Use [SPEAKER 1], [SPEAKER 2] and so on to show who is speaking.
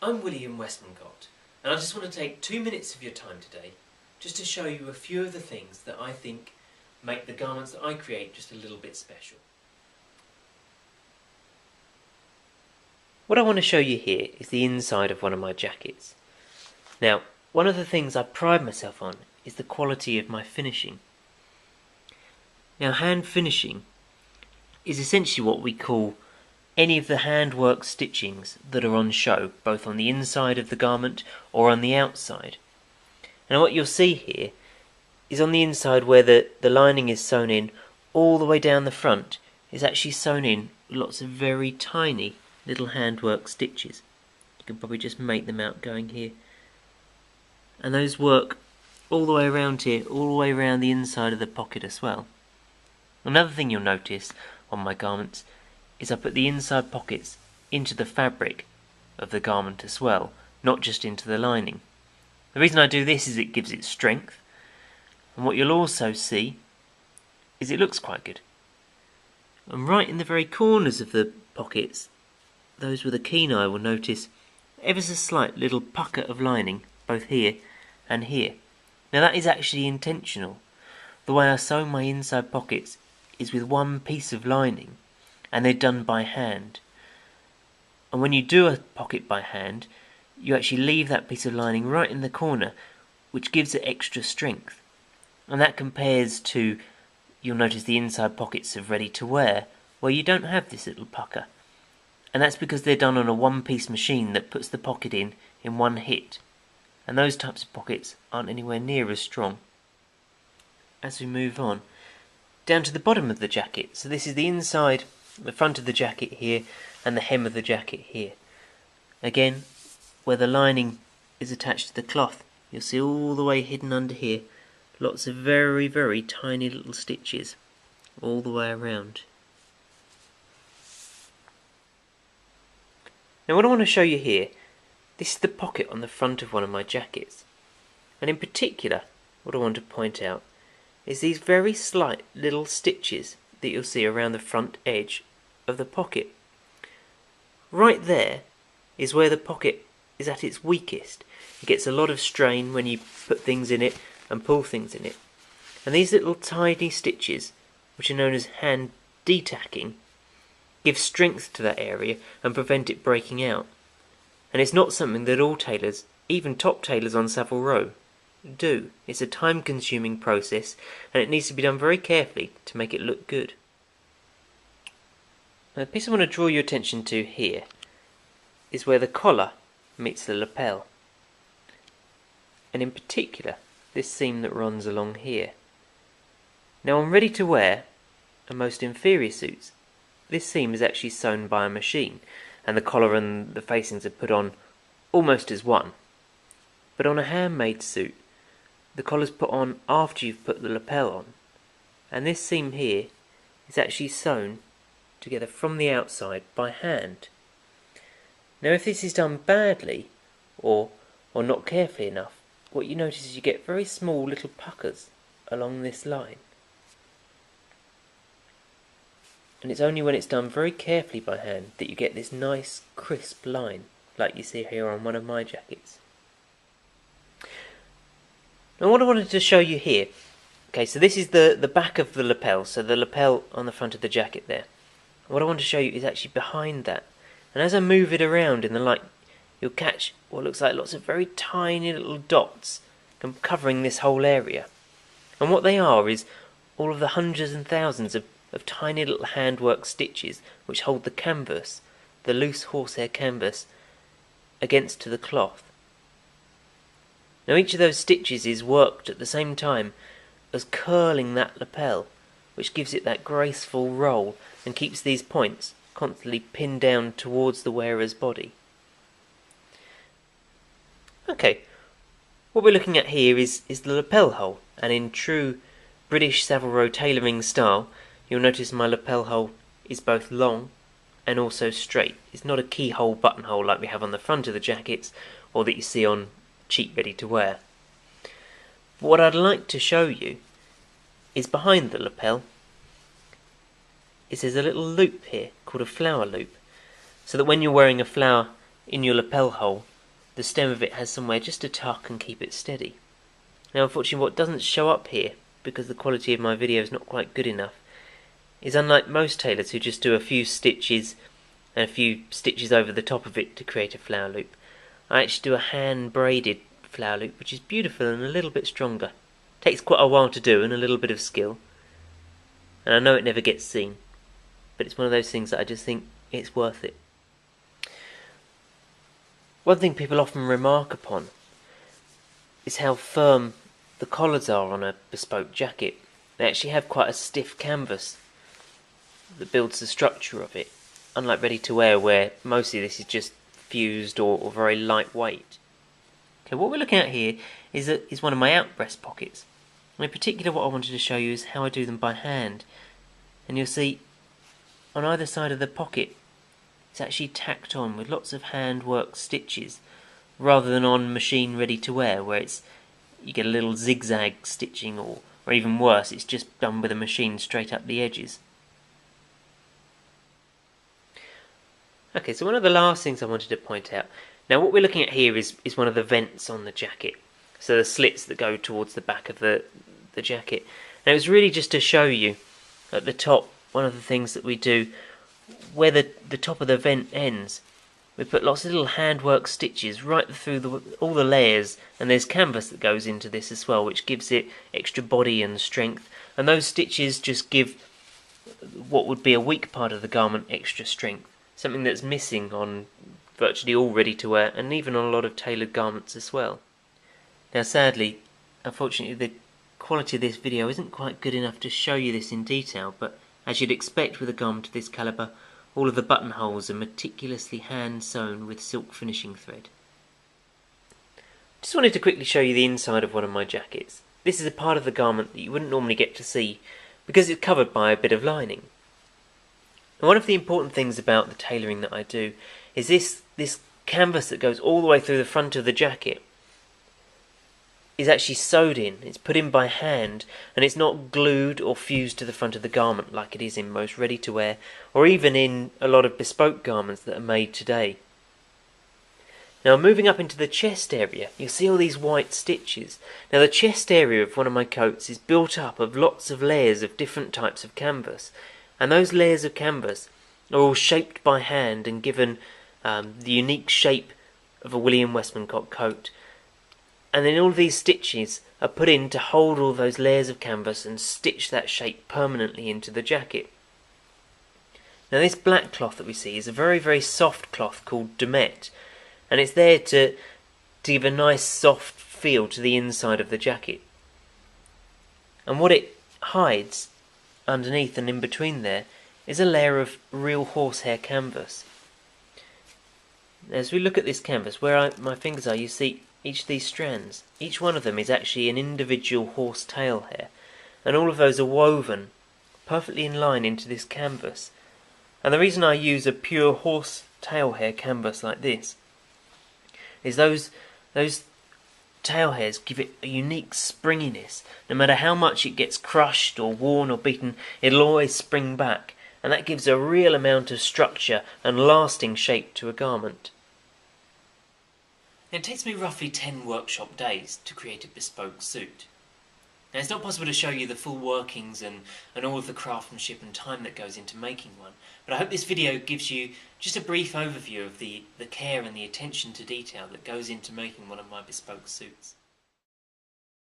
[SPEAKER 1] I'm William Westmacott, and I just want to take 2 minutes of your time today just to show you a few of the things that I think make the garments that I create just a little bit special. What I want to show you here is the inside of one of my jackets. Now, one of the things I pride myself on is the quality of my finishing. Now, hand finishing is essentially what we call any of the handwork stitchings that are on show, both on the inside of the garment or on the outside. And what you'll see here is on the inside where the lining is sewn in all the way down the front is actually sewn in lots of very tiny little handwork stitches. You can probably just make them out going here. And those work all the way around here, all the way around the inside of the pocket as well. Another thing you'll notice on my garments is I put the inside pockets into the fabric of the garment as well, not just into the lining. The reason I do this is it gives it strength, and what you'll also see is it looks quite good. And right in the very corners of the pockets, those with a keen eye will notice ever so slight little pucker of lining, both here and here. Now that is actually intentional. The way I sew my inside pockets is with one piece of lining, and they're done by hand. And when you do a pocket by hand, you actually leave that piece of lining right in the corner, which gives it extra strength. And that compares to, you'll notice the inside pockets of ready to wear, where you don't have this little pucker. And that's because they're done on a one-piece machine that puts the pocket in one hit. And those types of pockets aren't anywhere near as strong. As we move on, down to the bottom of the jacket. So this is the inside, the front of the jacket here, and the hem of the jacket here. Again, where the lining is attached to the cloth, you'll see all the way hidden under here, lots of very, very tiny little stitches all the way around. Now what I want to show you here, this is the pocket on the front of one of my jackets. And in particular, what I want to point out is these very slight little stitches that you'll see around the front edge of the pocket. Right there is where the pocket is at its weakest. It gets a lot of strain when you put things in it and pull things in it. And these little tiny stitches, which are known as hand detacking, give strength to that area and prevent it breaking out. And it's not something that all tailors, even top tailors on Savile Row, do. It's a time-consuming process, and it needs to be done very carefully to make it look good. Now, the piece I want to draw your attention to here is where the collar meets the lapel, and in particular this seam that runs along here. Now on ready to wear and most inferior suits, this seam is actually sewn by a machine, and the collar and the facings are put on almost as one. But on a handmade suit, the collar's put on after you've put the lapel on, and this seam here is actually sewn together from the outside by hand. Now if this is done badly or not carefully enough, what you notice is you get very small little puckers along this line. And it's only when it's done very carefully by hand that you get this nice crisp line, like you see here on one of my jackets. Now what I wanted to show you here, okay, so this is the back of the lapel, so the lapel on the front of the jacket there. What I want to show you is actually behind that. And as I move it around in the light, you'll catch what looks like lots of very tiny little dots covering this whole area. And what they are is all of the hundreds and thousands of tiny little handwork stitches which hold the canvas, the loose horsehair canvas, against to the cloth. Now each of those stitches is worked at the same time as curling that lapel, which gives it that graceful roll and keeps these points constantly pinned down towards the wearer's body. Okay, what we're looking at here is the lapel hole, and in true British Savile Row tailoring style, you'll notice my lapel hole is both long and also straight. It's not a keyhole buttonhole like we have on the front of the jackets or that you see on cheap ready to wear. But what I'd like to show you is behind the lapel there's a little loop here called a flower loop, so that when you're wearing a flower in your lapel hole, the stem of it has somewhere just to tuck and keep it steady. Now unfortunately what doesn't show up here, because the quality of my video is not quite good enough, is unlike most tailors who just do a few stitches and a few stitches over the top of it to create a flower loop, I actually do a hand braided flower loop, which is beautiful and a little bit stronger. Takes quite a while to do and a little bit of skill, and I know it never gets seen, but it's one of those things that I just think it's worth it. One thing people often remark upon is how firm the collars are on a bespoke jacket. They actually have quite a stiff canvas that builds the structure of it, unlike ready to wear where mostly this is just fused or very lightweight. Okay, what we're looking at here is one of my out breast pockets. And in particular what I wanted to show you is how I do them by hand. And you'll see on either side of the pocket it's actually tacked on with lots of handwork stitches rather than on machine ready to wear where you get a little zigzag stitching or even worse, it's just done with a machine straight up the edges. Okay, so one of the last things I wanted to point out, now what we're looking at here is one of the vents on the jacket, so the slits that go towards the back of the jacket. And it was really just to show you at the top, one of the things that we do where the top of the vent ends, we put lots of little handwork stitches right through all the layers, and there's canvas that goes into this as well, which gives it extra body and strength, and those stitches just give what would be a weak part of the garment extra strength, something that's missing on virtually all ready to wear and even on a lot of tailored garments as well. Now sadly, unfortunately the quality of this video isn't quite good enough to show you this in detail, but as you'd expect with a garment of this calibre, all of the buttonholes are meticulously hand sewn with silk finishing thread. Just wanted to quickly show you the inside of one of my jackets. This is a part of the garment that you wouldn't normally get to see because it's covered by a bit of lining. And one of the important things about the tailoring that I do is this canvas that goes all the way through the front of the jacket is actually sewed in. It's put in by hand, and it's not glued or fused to the front of the garment like it is in most ready-to-wear or even in a lot of bespoke garments that are made today. Now moving up into the chest area, you'll see all these white stitches. Now the chest area of one of my coats is built up of lots of layers of different types of canvas, and those layers of canvas are all shaped by hand and given the unique shape of a William Westmacott coat. And then all these stitches are put in to hold all those layers of canvas and stitch that shape permanently into the jacket. Now this black cloth that we see is a very, very soft cloth called Dumet, and it's there to give a nice soft feel to the inside of the jacket. And what it hides underneath and in between there is a layer of real horsehair canvas. As we look at this canvas, where my fingers are, you see each of these strands. Each one of them is actually an individual horse tail hair, and all of those are woven perfectly in line into this canvas. And the reason I use a pure horse tail hair canvas like this is those tail hairs give it a unique springiness. No matter how much it gets crushed or worn or beaten, it'll always spring back, and that gives a real amount of structure and lasting shape to a garment. It takes me roughly 10 workshop days to create a bespoke suit. Now it's not possible to show you the full workings and all of the craftsmanship and time that goes into making one, but I hope this video gives you just a brief overview of the care and the attention to detail that goes into making one of my bespoke suits.